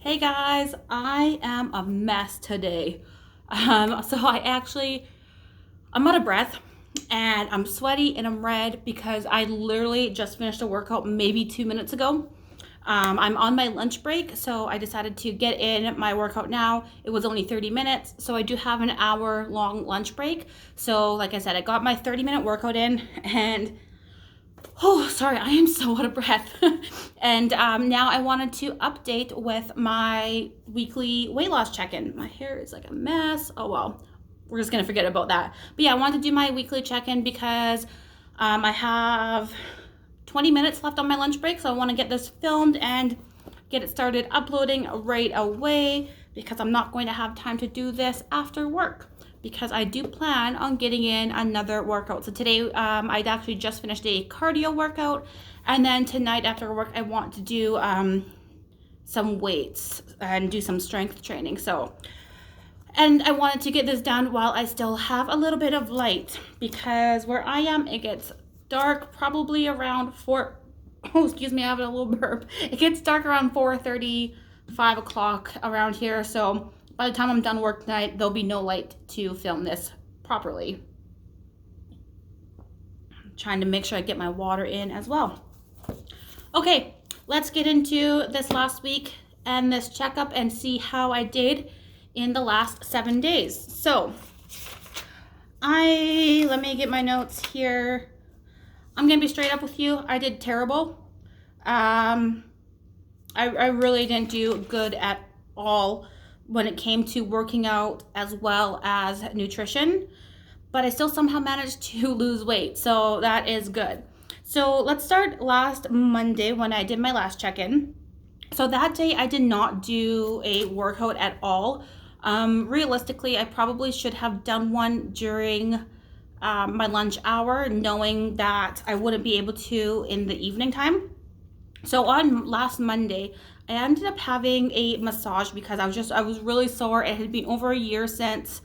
Hey guys, I am a mess today. I'm out of breath and I'm sweaty and I'm red because I literally just finished a workout maybe 2 minutes ago. I'm on my lunch break, so I decided to get in my workout now. It was only 30 minutes, so I do have an hour long lunch break. So like I said, I got my 30-minute workout in and oh, sorry, I am so out of breath. And now I wanted to update with my weekly weight loss check-in. My hair is like a mess. Oh, well, we're just going to forget about that. But yeah, I wanted to do my weekly check-in because I have 20 minutes left on my lunch break. So I want to get this filmed and get it started uploading right away because I'm not going to have time to do this after work, because I do plan on getting in another workout. So today I'd actually just finished a cardio workout, and then tonight after work I want to do some weights and do some strength training. And I wanted to get this done while I still have a little bit of light, because where I am it gets dark probably around 4. Oh, excuse me, I have a little burp. It gets dark around 4:30, 5 o'clock around here. So by the time I'm done work tonight, there'll be no light to film this properly. I'm trying to make sure I get my water in as well. Okay, let's get into this last week and this checkup and see how I did in the last 7 days. So let me get my notes here. I'm gonna be straight up with you. I did terrible. I really didn't do good at all when it came to working out as well as nutrition, but I still somehow managed to lose weight, so that is good. So let's start last Monday when I did my last check-in. So that day I did not do a workout at all. Realistically, I probably should have done one during my lunch hour, knowing that I wouldn't be able to in the evening time. So on last Monday, I ended up having a massage because I was really sore. It had been over a year since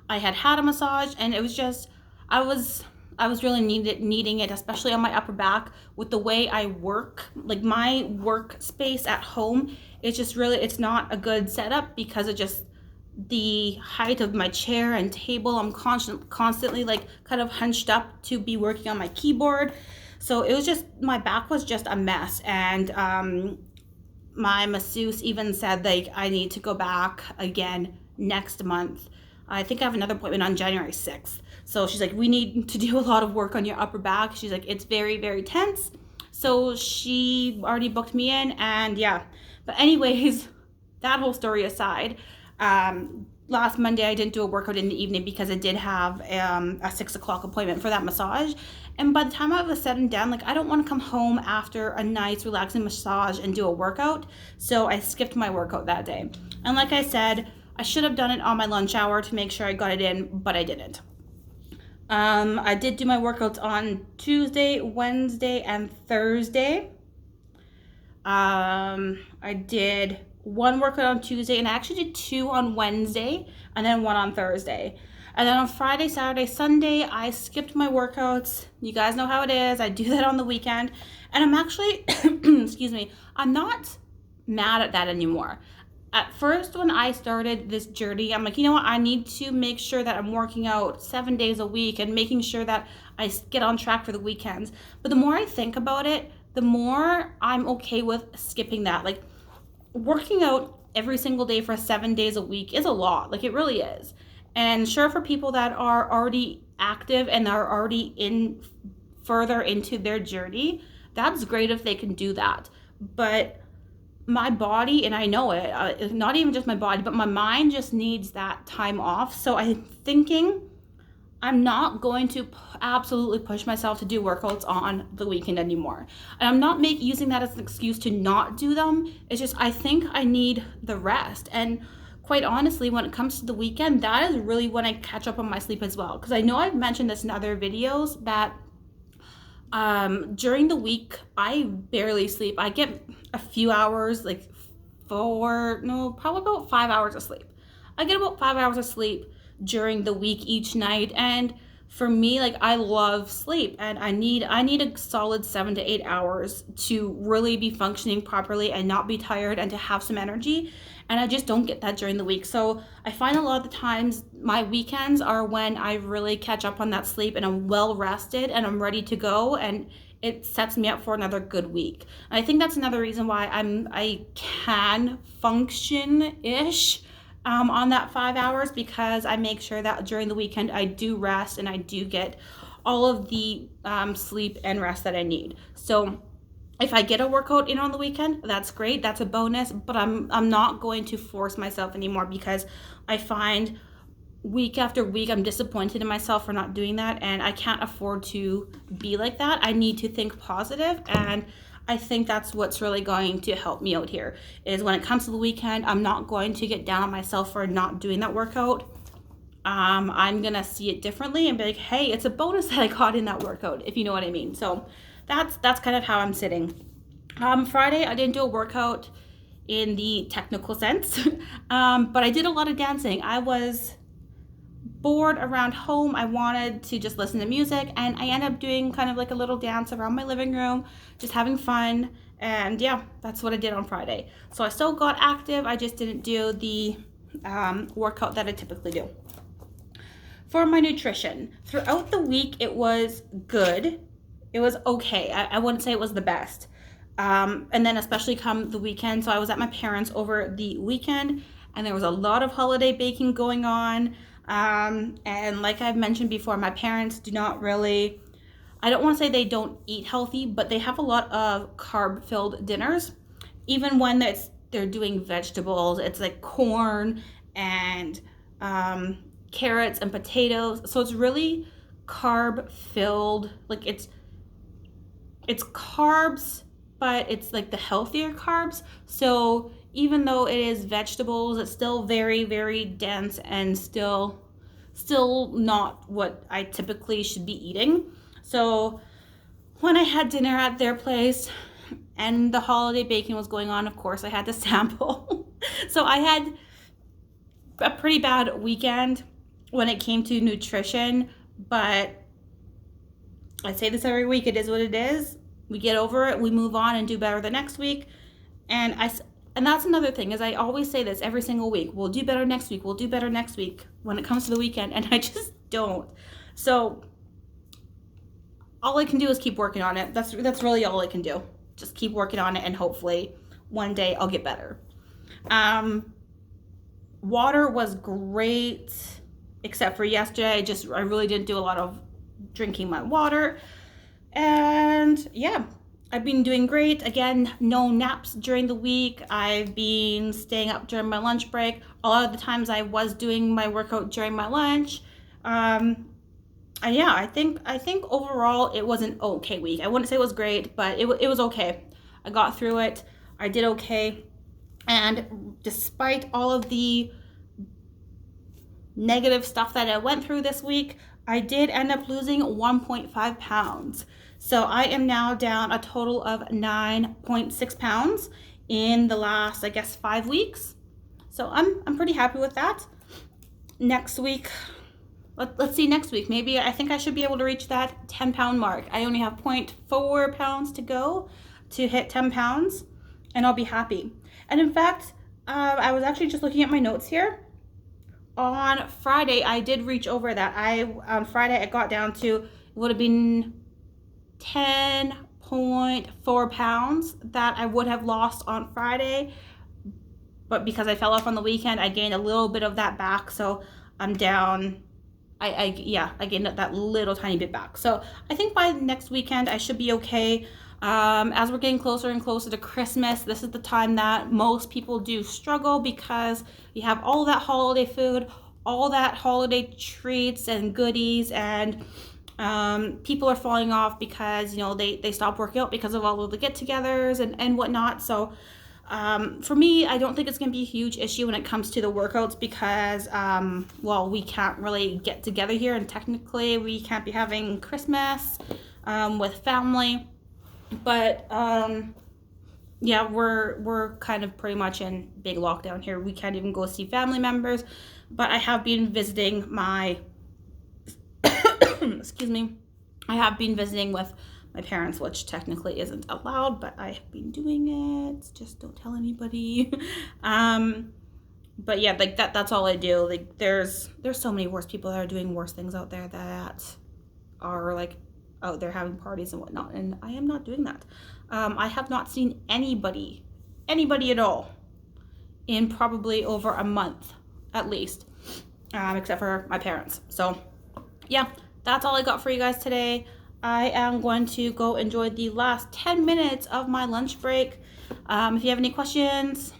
I had a massage, and it was just, I was really needing it, especially on my upper back with the way I work. Like my workspace at home, it's not a good setup because of just the height of my chair and table. I'm constantly like kind of hunched up to be working on my keyboard. So it was just, my back was just a mess. And my masseuse even said like I need to go back again next month. I think I have another appointment on January 6th. So she's like, we need to do a lot of work on your upper back. She's like, it's very, very tense. So she already booked me in, and yeah. But anyways, that whole story aside, last Monday I didn't do a workout in the evening because I did have a 6 o'clock appointment for that massage. And by the time I was said and done, like I don't want to come home after a nice relaxing massage and do a workout. So I skipped my workout that day. And like I said, I should have done it on my lunch hour to make sure I got it in, but I didn't. I did do my workouts on Tuesday, Wednesday, and Thursday. I did one workout on Tuesday, and I actually did 2 on Wednesday, and then 1 on Thursday. And then on Friday, Saturday, Sunday, I skipped my workouts. You guys know how it is. I do that on the weekend. And I'm actually, excuse me, I'm not mad at that anymore. At first, when I started this journey, I'm like, you know what? I need to make sure that I'm working out 7 days a week and making sure that I get on track for the weekends. But the more I think about it, the more I'm okay with skipping that. Like, working out every single day for 7 days a week is a lot. Like, it really is. And sure, for people that are already active and are already further into their journey, that's great if they can do that. But my body, and I know it, not even just my body, but my mind just needs that time off. So I'm thinking I'm not going to absolutely push myself to do workouts on the weekend anymore. And I'm not using that as an excuse to not do them. It's just I think I need the rest. And quite honestly, when it comes to the weekend, that is really when I catch up on my sleep as well. Because I know I've mentioned this in other videos that during the week, I barely sleep. I get a few hours, like probably about 5 hours of sleep. I get about 5 hours of sleep during the week each night. And for me, like, I love sleep, and I need a solid 7 to 8 hours to really be functioning properly and not be tired and to have some energy. And I just don't get that during the week. So I find a lot of the times my weekends are when I really catch up on that sleep and I'm well rested and I'm ready to go, and it sets me up for another good week. And I think that's another reason why I can function ish on that 5 hours, because I make sure that during the weekend I do rest and I do get all of the sleep and rest that I need. So if I get a workout in on the weekend, that's great. That's a bonus, but I'm not going to force myself anymore, because I find week after week I'm disappointed in myself for not doing that, and I can't afford to be like that. I need to think positive, and I think that's what's really going to help me out here, is when it comes to the weekend, I'm not going to get down on myself for not doing that workout. I'm gonna see it differently and be like, hey, it's a bonus that I got in that workout, if you know what I mean. So that's kind of how I'm sitting. Friday, I didn't do a workout in the technical sense, but I did a lot of dancing. I was bored around home. I wanted to just listen to music, and I ended up doing kind of like a little dance around my living room, just having fun. And yeah, that's what I did on Friday. So I still got active. I just didn't do the workout that I typically do. For my nutrition, throughout the week, it was good. It was okay. I wouldn't say it was the best. And then especially come the weekend. So I was at my parents' over the weekend, and there was a lot of holiday baking going on. And like I've mentioned before, my parents do not really, I don't want to say they don't eat healthy, but they have a lot of carb-filled dinners. Even when they're doing vegetables, it's like corn and carrots and potatoes. So it's really carb-filled. Like it's carbs, but it's like the healthier carbs. So even though it is vegetables, it's still very, very dense and still not what I typically should be eating. So when I had dinner at their place and the holiday baking was going on, of course I had to sample. So I had a pretty bad weekend when it came to nutrition, but I say this every week, it is what it is. We get over it, we move on and do better the next week. And that's another thing, is I always say this every single week. We'll do better next week. We'll do better next week when it comes to the weekend. And I just don't. So all I can do is keep working on it. That's really all I can do. Just keep working on it, and hopefully one day I'll get better. Water was great, except for yesterday. I really didn't do a lot of drinking my water. And yeah, I've been doing great. Again, no naps during the week. I've been staying up during my lunch break. A lot of the times I was doing my workout during my lunch. And yeah, I think overall it was an okay week. I wouldn't say it was great, but it was okay. I got through it. I did okay. And despite all of the negative stuff that I went through this week, I did end up losing 1.5 pounds. So I am now down a total of 9.6 pounds in the last, I guess, 5 weeks. So I'm pretty happy with that. Next week, let's see next week. Maybe I think I should be able to reach that 10-pound mark. I only have 0.4 pounds to go to hit 10 pounds, and I'll be happy. And in fact, I was actually just looking at my notes here. On Friday, I did reach over that. On Friday, I got down to, it would have been 10.4 pounds that I would have lost on Friday. But because I fell off on the weekend, I gained a little bit of that back. So I'm down, I gained that little tiny bit back. So I think by next weekend, I should be okay. As we're getting closer and closer to Christmas, this is the time that most people do struggle, because you have all that holiday food, all that holiday treats and goodies, and people are falling off because, you know, they stop working out because of all of the get-togethers and whatnot. So for me, I don't think it's going to be a huge issue when it comes to the workouts, because well, we can't really get together here, and technically we can't be having Christmas with family. But yeah, we're kind of pretty much in big lockdown here. We can't even go see family members. But I have been visiting my Excuse me. I have been visiting with my parents, which technically isn't allowed, but I have been doing it. Just don't tell anybody. But yeah, like that's all I do. Like there's so many worse people that are doing worse things out there that are like out there having parties and whatnot, and I am not doing that. I have not seen anybody at all in probably over a month at least, except for my parents. So yeah, that's all I got for you guys today. I am going to go enjoy the last 10 minutes of my lunch break. If you have any questions,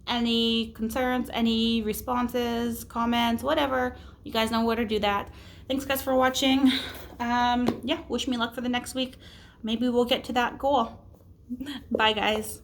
any concerns, any responses, comments, whatever, you guys know where to do that. Thanks guys for watching. Yeah, wish me luck for the next week. Maybe we'll get to that goal. Bye guys.